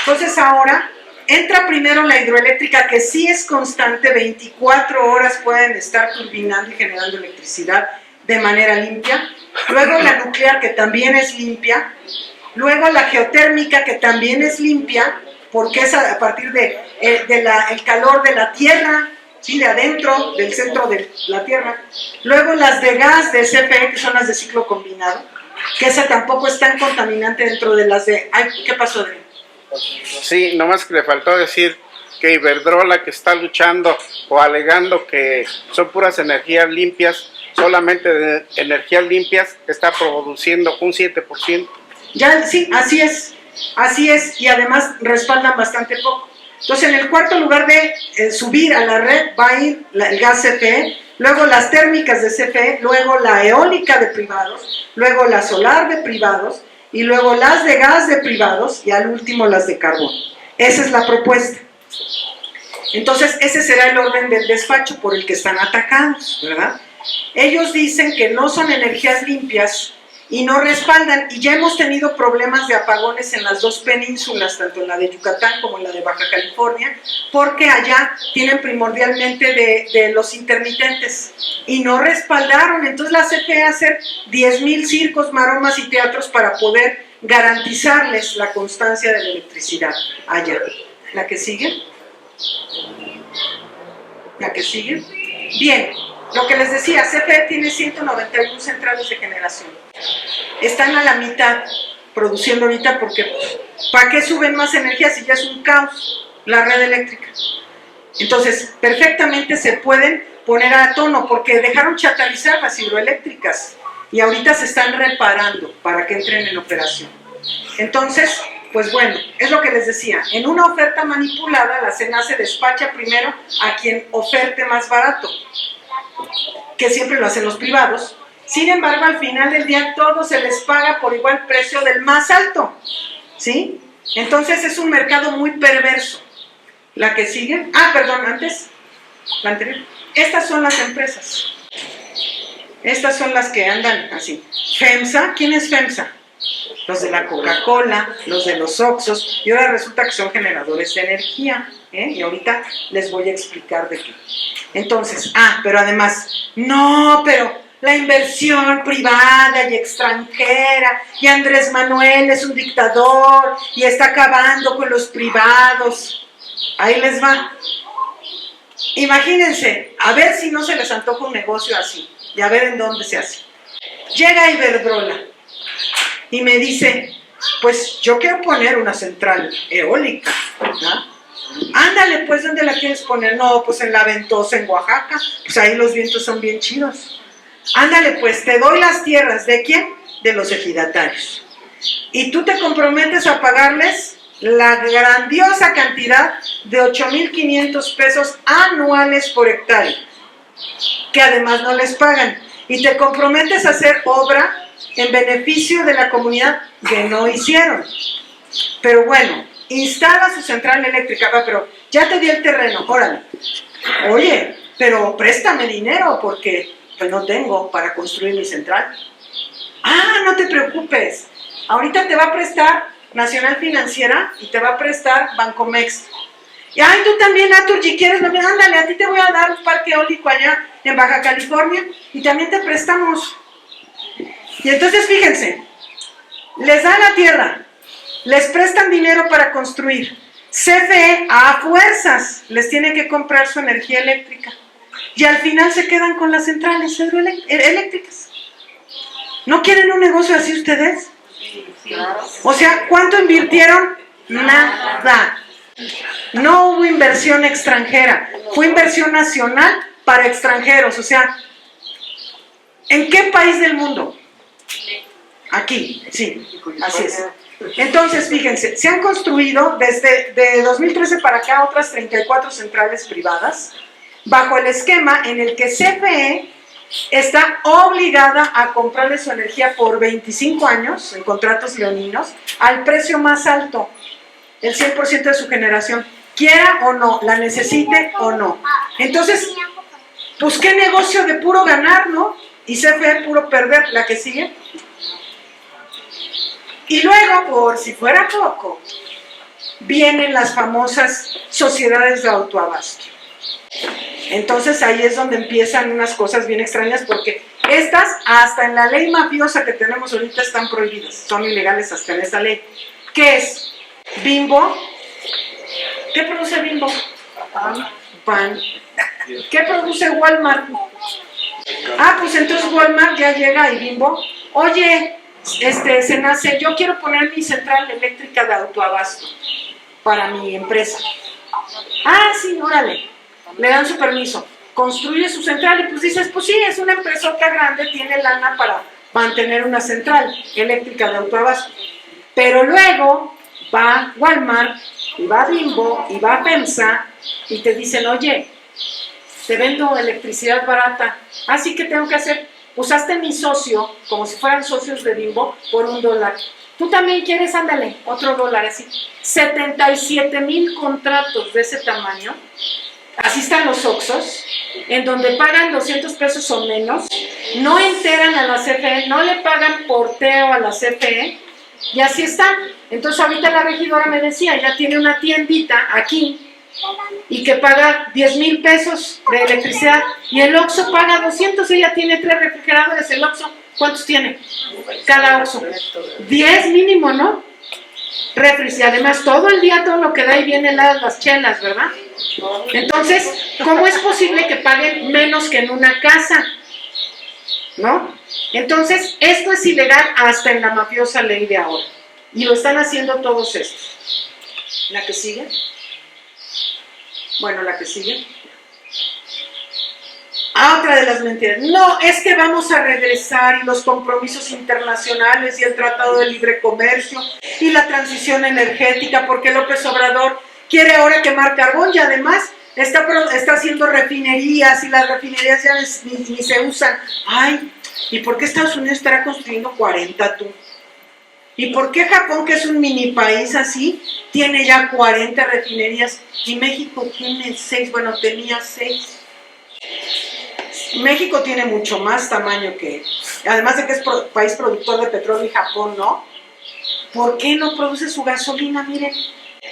Entonces ahora entra primero la hidroeléctrica, que sí es constante, 24 horas pueden estar turbinando y generando electricidad de manera limpia. Luego la nuclear, que también es limpia. Luego la geotérmica, que también es limpia, porque es a partir de el calor de la tierra, ¿sí? De adentro, del centro de la tierra. Luego las de gas de CFE, que son las de ciclo combinado, que esa tampoco es tan contaminante dentro de las de... Ay, ¿qué pasó, Adrián?
Sí, nomás que le faltó decir que Iberdrola, que está luchando o alegando que son puras energías limpias, solamente de energías limpias está produciendo un 7%.
Ya, sí, así es, y además respaldan bastante poco. Entonces, en el cuarto lugar de subir a la red va a ir el gas CFE, luego las térmicas de CFE, luego la eólica de privados, luego la solar de privados, y luego las de gas de privados, y al último las de carbón. Esa es la propuesta. Entonces, ese será el orden del despacho por el que están atacados, ¿verdad? Ellos dicen que no son energías limpias y no respaldan, y ya hemos tenido problemas de apagones en las dos penínsulas, tanto en la de Yucatán como en la de Baja California, porque allá tienen primordialmente de los intermitentes y no respaldaron. Entonces la CFE hacer 10,000 circos, maromas y teatros para poder garantizarles la constancia de la electricidad allá. ¿La que sigue? ¿La que sigue? Bien. Lo que les decía, CFE tiene 191 centrales de generación. Están a la mitad produciendo ahorita porque ¿para qué suben más energía si ya es un caos la red eléctrica? Entonces, perfectamente se pueden poner a tono porque dejaron chatarrizar las hidroeléctricas y ahorita se están reparando para que entren en operación. Entonces, pues bueno, es lo que les decía, en una oferta manipulada la CENACE despacha primero a quien oferte más barato, que siempre lo hacen los privados, Sin embargo, al final del día todo se les paga por igual precio del más alto, ¿sí? Entonces es un mercado muy perverso. La que sigue, antes, la anterior. Estas son las empresas. Estas son las que andan así. FEMSA, ¿quién es FEMSA? Los de la Coca-Cola, los de los Oxxos, y ahora resulta que son generadores de energía, y ahorita les voy a explicar de qué. Entonces, pero además, pero la inversión privada y extranjera, y Andrés Manuel es un dictador, y está acabando con los privados. Ahí les va. Imagínense, a ver si no se les antoja un negocio así, y a ver en dónde se hace. Llega Iberdrola y me dice, pues yo quiero poner una central eólica, ¿no? Ándale, pues, ¿dónde la quieres poner? No, pues en La Ventosa, en Oaxaca, pues ahí los vientos son bien chidos. Ándale, pues, te doy las tierras, ¿de quién? De los ejidatarios. Y tú te comprometes a pagarles la grandiosa cantidad de 8,500 pesos anuales por hectárea, que además no les pagan. Y te comprometes a hacer obra en beneficio de la comunidad, que no hicieron. Pero bueno, instala su central eléctrica, pero ya te di el terreno, órale. Oye, pero préstame dinero porque pues no tengo para construir mi central. No te preocupes, ahorita te va a prestar Nacional Financiera y te va a prestar Bancomext. Y tú también, Naturgy, ¿quieres? Ándale, a ti te voy a dar un parque eólico allá en Baja California y también te prestamos. Y entonces fíjense, les dan la tierra, les prestan dinero para construir. CFE a fuerzas les tiene que comprar su energía eléctrica y al final se quedan con las centrales eléctricas. ¿No quieren un negocio así ustedes? O sea, ¿cuánto invirtieron? Nada. No hubo inversión extranjera, fue inversión nacional para extranjeros. O sea, ¿en qué país del mundo? Aquí, sí, así es. Entonces, fíjense, se han construido desde 2013 para acá otras 34 centrales privadas bajo el esquema en el que CFE está obligada a comprarle su energía por 25 años en contratos leoninos al precio más alto, el 100% de su generación, quiera o no, la necesite o no. Entonces, pues qué negocio de puro ganar, ¿no? Y CFE puro perder. La que sigue. Y luego, por si fuera poco, vienen las famosas sociedades de autoabasto. Entonces ahí es donde empiezan unas cosas bien extrañas, porque estas, hasta en la ley mafiosa que tenemos ahorita, están prohibidas, son ilegales hasta en esa ley. ¿Qué es? Bimbo. ¿Qué produce Bimbo? Pan. ¿Qué produce Walmart? Pues entonces Walmart ya llega y Bimbo, oye, se nace, yo quiero poner mi central eléctrica de autoabasto para mi empresa. Sí, órale, le dan su permiso, construye su central y pues dices, pues sí, es una empresota grande, tiene lana para mantener una central eléctrica de autoabasto. Pero luego va Walmart, y va Bimbo, y va FEMSA, y te dicen, oye, te vendo electricidad barata, así que tengo que hacer, pues hazte mi socio, como si fueran socios de Bimbo, por $1. Tú también quieres, ándale, otro $1, así. 77,000 contratos de ese tamaño, así están los Oxxos, en donde pagan 200 pesos o menos, no enteran a la CFE, no le pagan porteo a la CFE, y así están. Entonces ahorita la regidora me decía, ella tiene una tiendita aquí, y que paga 10,000 pesos de electricidad, y el Oxxo paga 200, ella tiene 3 refrigeradores, el Oxxo, ¿cuántos tiene? Cada Oxxo, 10 mínimo, ¿no? Refris, y además todo el día todo lo que da y viene heladas las chelas, ¿verdad? Entonces, ¿cómo es posible que paguen menos que en una casa? ¿No? Entonces, esto es ilegal hasta en la mafiosa ley de ahora, y lo están haciendo todos estos. ¿La que sigue? Bueno, la que sigue. Otra de las mentiras. No, es que vamos a regresar y los compromisos internacionales y el Tratado de Libre Comercio y la transición energética, porque López Obrador quiere ahora quemar carbón y además está haciendo refinerías y las refinerías ya ni se usan. ¿Y por qué Estados Unidos estará construyendo 40 tú? ¿Y por qué Japón, que es un mini país así, tiene ya 40 refinerías y México tiene 6? Bueno, tenía 6. México tiene mucho más tamaño que, además de que es país productor de petróleo y Japón no. ¿Por qué no produce su gasolina? Miren.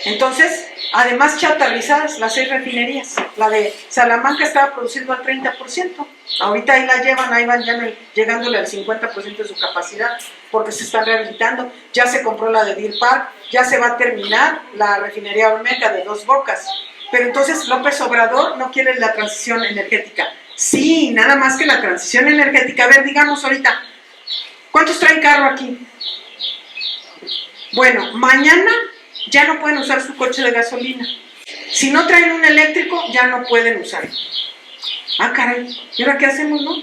Entonces, además chatarrizadas las 6 refinerías. La de Salamanca estaba produciendo al 30%. Ahorita ahí la llevan, ahí van ya llegándole al 50% de su capacidad, porque se están rehabilitando. Ya se compró la de Deer Park, ya se va a terminar la refinería Olmeca de Dos Bocas. Pero entonces López Obrador no quiere la transición energética. Sí, nada más que la transición energética. A ver, digamos ahorita, ¿cuántos traen carro aquí? Bueno, mañana ya no pueden usar su coche de gasolina. Si no traen un eléctrico, ya no pueden usarlo. Ah, caray, ¿y ahora qué hacemos, no?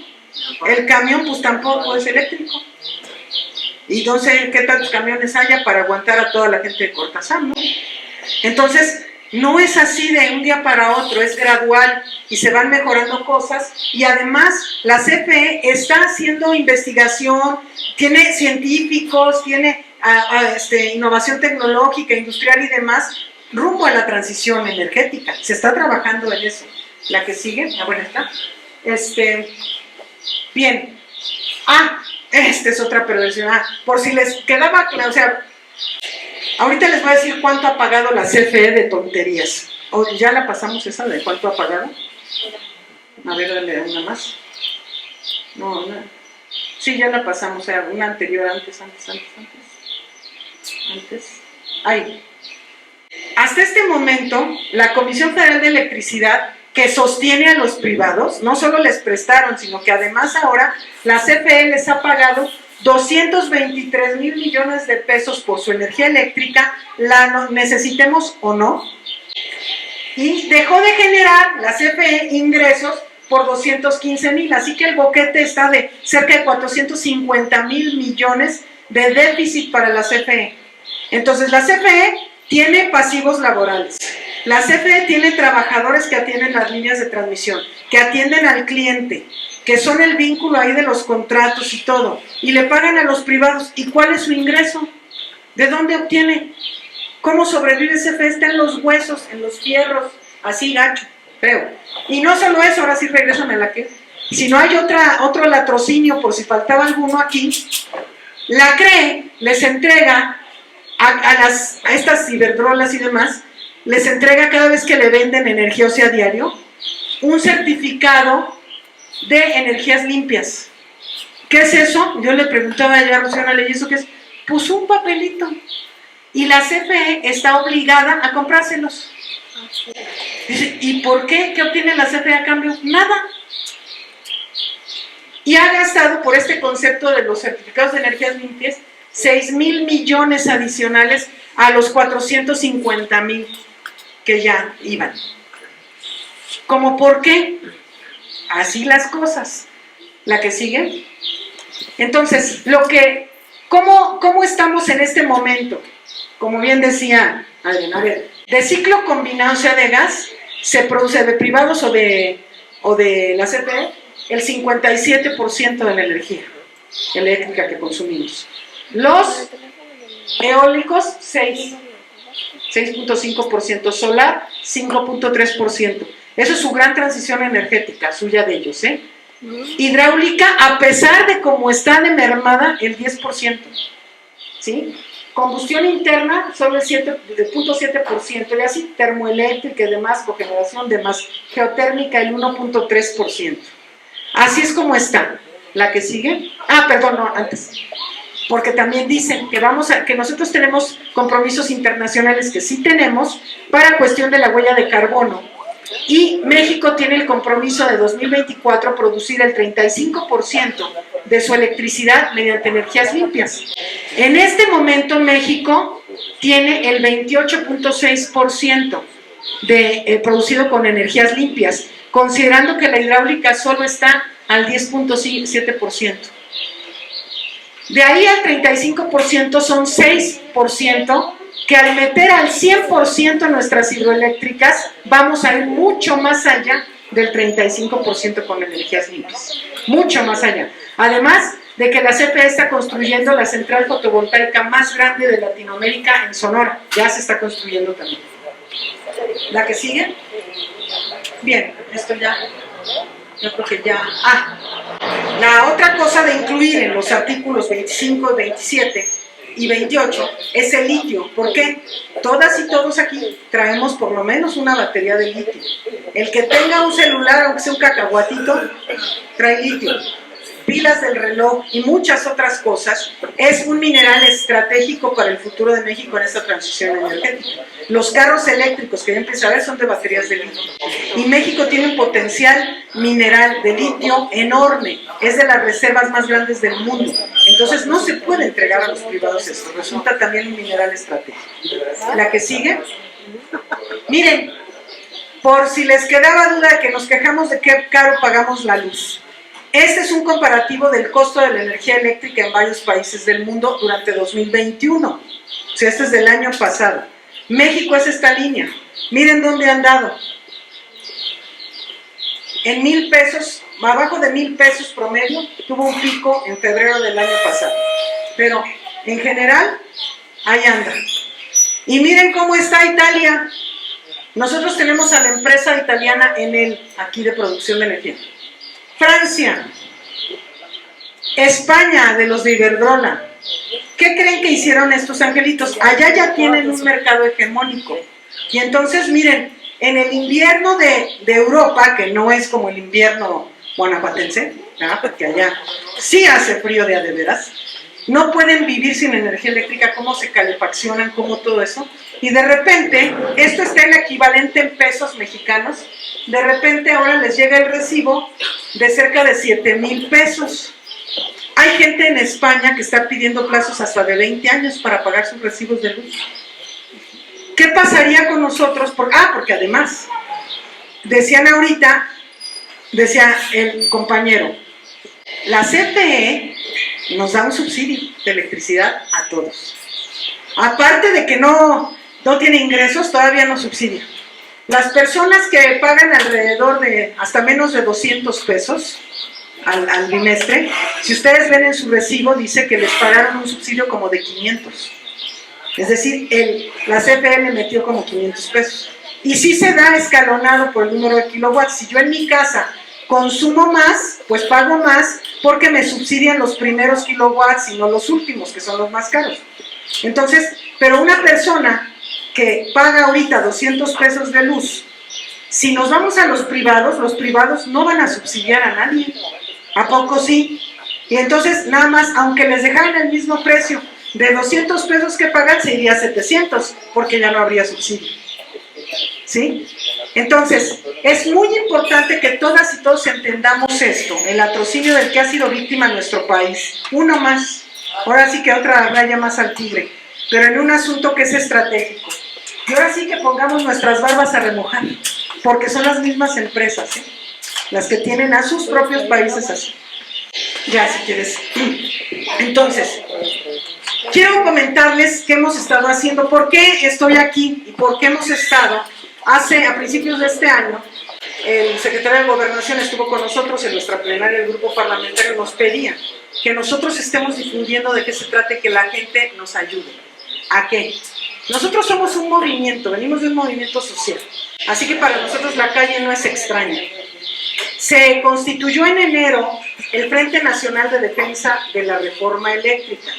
El camión, pues tampoco es eléctrico. Y no sé qué tantos camiones haya para aguantar a toda la gente de Cortázar, ¿no? Entonces, no es así de un día para otro, es gradual y se van mejorando cosas. Y además, la CFE está haciendo investigación, tiene científicos, tiene innovación tecnológica, industrial y demás, rumbo a la transición energética. Se está trabajando en eso. La que sigue, bueno, está. Bien. Esta es otra perversión. Por si les quedaba claro, o sea, ahorita les voy a decir cuánto ha pagado la CFE de tonterías. ¿O ya la pasamos esa de cuánto ha pagado? A ver, dale una más. No. Sí, ya la pasamos, o sea, una anterior, antes. Ahí. Hasta este momento, la Comisión Federal de Electricidad, que sostiene a los privados, no solo les prestaron, sino que además ahora la CFE les ha pagado 223 mil millones de pesos por su energía eléctrica, la necesitemos o no, y dejó de generar la CFE ingresos por 215 mil, así que el boquete está de cerca de 450 mil millones de déficit para la CFE. Entonces la CFE tiene pasivos laborales. La CFE tiene trabajadores que atienden las líneas de transmisión, que atienden al cliente, que son el vínculo ahí de los contratos y todo, y le pagan a los privados. ¿Y cuál es su ingreso? ¿De dónde obtiene? ¿Cómo sobrevive CFE? Está en los huesos, en los fierros, así gacho, feo. Y no solo eso, ahora sí regresan a la que... Si no hay otro latrocinio, por si faltaba alguno aquí, la CRE les entrega a estas ciberdrolas y demás, les entrega cada vez que le venden energía, o sea, diario, un certificado de energías limpias. ¿Qué es eso? Yo le preguntaba a Rocío, ¿y eso qué es? Pues un papelito. Y la CFE está obligada a comprárselos. Dice, ¿y por qué? ¿Qué obtiene la CFE a cambio? Nada. Y ha gastado por este concepto de los certificados de energías limpias 6 mil millones adicionales a los 450 mil que ya iban. ¿Cómo por qué? Así las cosas. La que sigue. Entonces, ¿cómo estamos en este momento? Como bien decía Adrián, a ver, de ciclo combinado, o sea, de gas, se produce de privados o de la CFE, el 57% de la energía eléctrica que consumimos. Los eólicos, 6.5%, solar, 5.3%. Eso es su gran transición energética, suya de ellos, ¿eh? Hidráulica, a pesar de cómo está de mermada, el 10%, ¿sí? Combustión interna, solo el 0.7%, y así termoeléctrica y demás, cogeneración, demás, geotérmica, el 1.3%. Así es como está. ¿La que sigue? Antes. Porque también dicen que nosotros tenemos compromisos internacionales, que sí tenemos, para cuestión de la huella de carbono. Y México tiene el compromiso de 2024 producir el 35% de su electricidad mediante energías limpias. En este momento México tiene el 28.6% producido con energías limpias, considerando que la hidráulica solo está al 10.7%. De ahí al 35% son 6%, que al meter al 100% nuestras hidroeléctricas, vamos a ir mucho más allá del 35% con energías limpias. Mucho más allá. Además de que la CFE está construyendo la central fotovoltaica más grande de Latinoamérica en Sonora. Ya se está construyendo también. ¿La que sigue? Bien, esto ya, yo creo que ya. La otra cosa de incluir en los artículos 25, 27 y 28 es el litio. ¿Por qué? Todas y todos aquí traemos por lo menos una batería de litio. El que tenga un celular, aunque sea un cacahuatito, trae litio. Pilas del reloj y muchas otras cosas, es un mineral estratégico para el futuro de México en esta transición energética. Los carros eléctricos que ya empieza a ver son de baterías de litio. Y México tiene un potencial mineral de litio enorme, es de las reservas más grandes del mundo. Entonces no se puede entregar a los privados esto, resulta también un mineral estratégico. La que sigue. Miren, por si les quedaba duda de que nos quejamos de qué caro pagamos la luz. Este es un comparativo del costo de la energía eléctrica en varios países del mundo durante 2021. O sea, este es del año pasado. México es esta línea. Miren dónde han dado. En 1,000 pesos, abajo de 1,000 pesos promedio, tuvo un pico en febrero del año pasado. Pero en general, ahí anda. Y miren cómo está Italia. Nosotros tenemos a la empresa italiana Enel, aquí de producción de energía. Francia, España, de los de Iberdrola. ¿Qué creen que hicieron estos angelitos? Allá ya tienen un mercado hegemónico. Y entonces, miren, en el invierno de Europa, que no es como el invierno guanajuatense, ¿verdad? Porque allá sí hace frío de a de veras, no pueden vivir sin energía eléctrica, cómo se calefaccionan, cómo todo eso. Y de repente, esto está el equivalente en pesos mexicanos, de repente ahora les llega el recibo de cerca de 7,000 pesos. Hay gente en España que está pidiendo plazos hasta de 20 años para pagar sus recibos de luz. ¿Qué pasaría con nosotros? Porque además, decían ahorita, decía el compañero, la CFE nos da un subsidio de electricidad a todos. Aparte de que no tiene ingresos, todavía no subsidia. Las personas que pagan alrededor de hasta menos de 200 pesos al bimestre, si ustedes ven en su recibo, dice que les pagaron un subsidio como de 500. Es decir, la CFE le metió como 500 pesos. Y sí se da escalonado por el número de kilowatts. Si yo en mi casa consumo más, pues pago más porque me subsidian los primeros kilowatts y no los últimos, que son los más caros. Entonces, pero una persona que paga ahorita 200 pesos de luz, si nos vamos a los privados no van a subsidiar a nadie. ¿A poco sí? Y entonces, nada más, aunque les dejaran el mismo precio, de 200 pesos que pagan, se iría a 700, porque ya no habría subsidio. ¿Sí? Entonces, es muy importante que todas y todos entendamos esto, el latrocinio del que ha sido víctima nuestro país. Uno más, ahora sí que otra raya más al tigre, pero en un asunto que es estratégico. Y ahora sí que pongamos nuestras barbas a remojar, porque son las mismas empresas, ¿eh? Las que tienen a sus propios países así. Ya, si quieres. Entonces, quiero comentarles qué hemos estado haciendo, por qué estoy aquí y por qué hemos estado. A principios de este año, el secretario de Gobernación estuvo con nosotros en nuestra plenaria del grupo parlamentario, nos pedía que nosotros estemos difundiendo de qué se trata y que la gente nos ayude. ¿A qué? Nosotros somos un movimiento, venimos de un movimiento social, así que para nosotros la calle no es extraña. Se constituyó en enero el Frente Nacional de Defensa de la Reforma Eléctrica,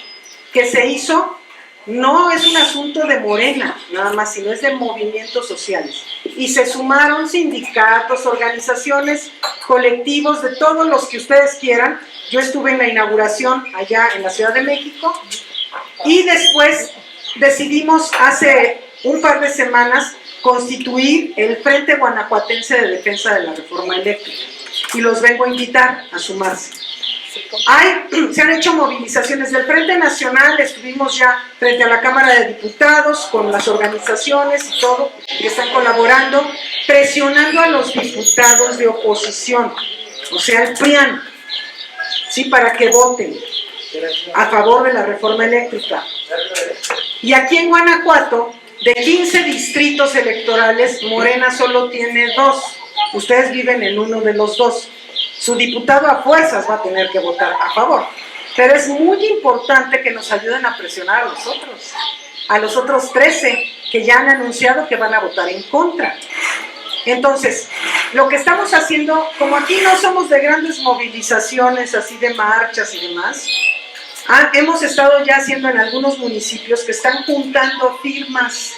que se hizo, no es un asunto de Morena, nada más, sino es de movimientos sociales. Y se sumaron sindicatos, organizaciones, colectivos, de todos los que ustedes quieran. Yo estuve en la inauguración allá en la Ciudad de México y después decidimos hace un par de semanas constituir el Frente Guanajuatense de Defensa de la Reforma Eléctrica y los vengo a invitar a sumarse. Se han hecho movilizaciones del Frente Nacional, estuvimos ya frente a la Cámara de Diputados con las organizaciones y todo, que están colaborando, presionando a los diputados de oposición, o sea, el PRIAN, ¿sí? Para que voten a favor de la reforma eléctrica. Y aquí en Guanajuato, de 15 distritos electorales, Morena solo tiene 2. Ustedes viven en uno de los 2. su diputado a fuerzas va a tener que votar a favor. Pero es muy importante que nos ayuden a presionar a los otros 13 que ya han anunciado que van a votar en contra. Entonces, lo que estamos haciendo, como aquí no somos de grandes movilizaciones, así de marchas y demás, hemos estado ya haciendo en algunos municipios que están juntando firmas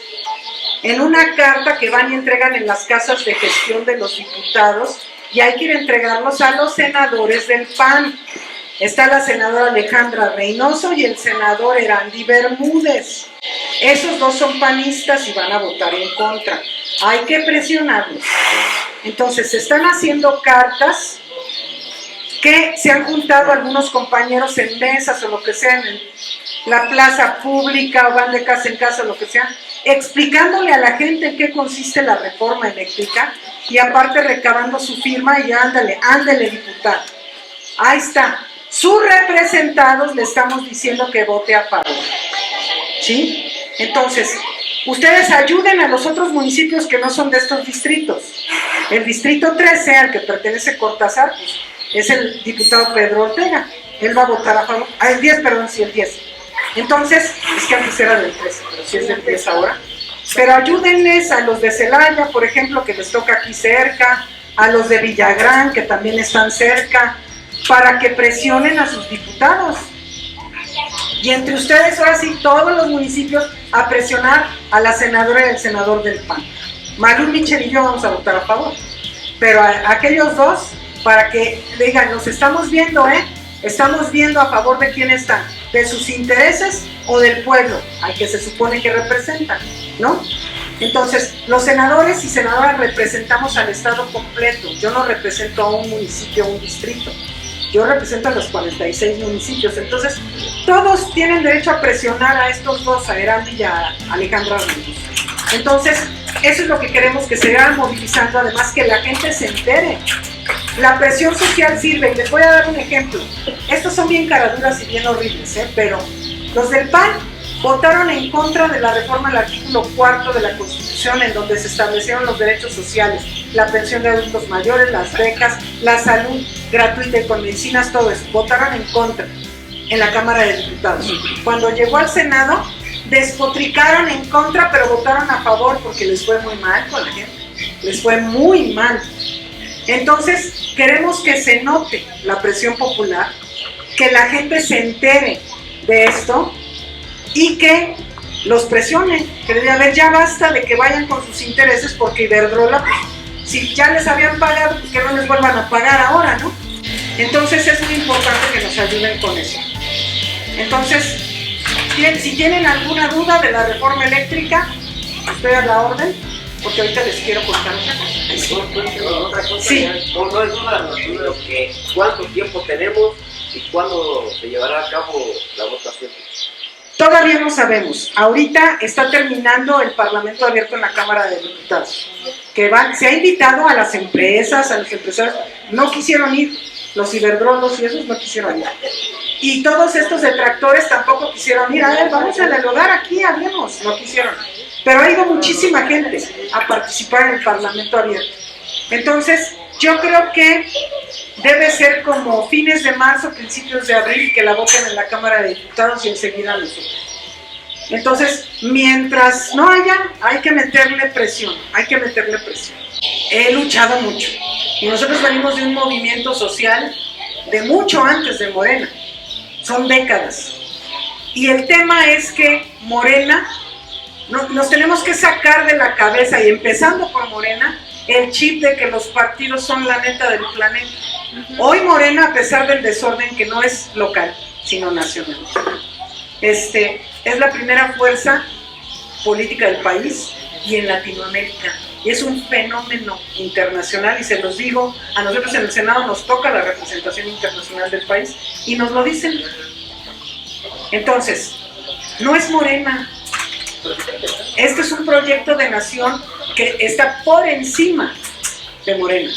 en una carta que van y entregan en las casas de gestión de los diputados, y hay que ir a entregarlos a los senadores del PAN. Está la senadora Alejandra Reynoso y el senador Erandi Bermúdez. Esos dos son panistas y van a votar en contra. Hay que presionarlos. Entonces, se están haciendo cartas que se han juntado algunos compañeros en mesas o lo que sea, en la plaza pública, o van de casa en casa o lo que sea, explicándole a la gente en qué consiste la reforma eléctrica, y aparte recabando su firma, y ándale, diputado. Ahí está. Sus representados le estamos diciendo que vote a favor. ¿Sí? Entonces, ustedes ayuden a los otros municipios que no son de estos distritos. El distrito 13, al que pertenece Cortázar, pues, es el diputado Pedro Ortega. Él va a votar a favor. El 10, perdón, sí, el 10. Entonces, es que antes era del 13, pero sí es del 10 ahora. Pero ayúdenles a los de Celaya, por ejemplo, que les toca aquí cerca, a los de Villagrán, que también están cerca, para que presionen a sus diputados. Y entre ustedes, ahora sí, todos los municipios, a presionar a la senadora y al senador del PAN. Malú, Michel y yo vamos a votar a favor. Pero a aquellos dos, para que digan, nos estamos viendo, estamos viendo a favor de quién están, de sus intereses o del pueblo, al que se supone que representan, ¿no? Entonces, los senadores y senadoras representamos al Estado completo. Yo no represento a un municipio o un distrito. Yo represento a los 46 municipios. Entonces, todos tienen derecho a presionar a estos dos, a Erandi y a Alejandra Reynoso. Entonces, eso es lo que queremos, que se vayan movilizando, además que la gente se entere. La presión social sirve, y les voy a dar un ejemplo. Estos son bien caraduras y bien horribles, pero los del PAN votaron en contra de la reforma al artículo 4 de la Constitución, en donde se establecieron los derechos sociales, la pensión de adultos mayores, las becas, la salud gratuita y con medicinas, todo eso. Votaron en contra en la Cámara de Diputados. Cuando llegó al Senado, despotricaron en contra, pero votaron a favor porque les fue muy mal con la gente. Les fue muy mal. Entonces, queremos que se note la presión popular, que la gente se entere de esto y que los presione, que debe haber, ya basta de que vayan con sus intereses, porque Iberdrola, pues, si ya les habían pagado, pues que no les vuelvan a pagar ahora, ¿no? Entonces es muy importante que nos ayuden con eso. Entonces, si tienen alguna duda de la reforma eléctrica, estoy a la orden, porque ahorita les quiero contar otra cosa. Sí.
No es duda que cuánto tiempo tenemos y cuándo se llevará a cabo la votación.
Todavía no sabemos. Ahorita está terminando el Parlamento abierto en la Cámara de Diputados. Se ha invitado a las empresas, a los empresarios. No quisieron ir. Los Iberdrolos y esos no quisieron ir. Y todos estos detractores tampoco quisieron ir. A ver, vamos a dialogar aquí, hablemos. No quisieron. Pero ha ido muchísima gente a participar en el Parlamento abierto. Entonces, yo creo que debe ser como fines de marzo, principios de abril, que la voten en la Cámara de Diputados y enseguida los otros. Entonces, mientras no haya, hay que meterle presión, He luchado mucho. Y nosotros venimos de un movimiento social de mucho antes de Morena. Son décadas. Y el tema es que Morena, nos tenemos que sacar de la cabeza, y empezando por Morena, el chip de que los partidos son la neta del planeta. Hoy Morena, a pesar del desorden que no es local, sino nacional, es la primera fuerza política del país y en Latinoamérica. Y es un fenómeno internacional, y se los digo, a nosotros en el Senado nos toca la representación internacional del país, y nos lo dicen. Entonces, no es Morena. Este es un proyecto de nación que está por encima de Morena.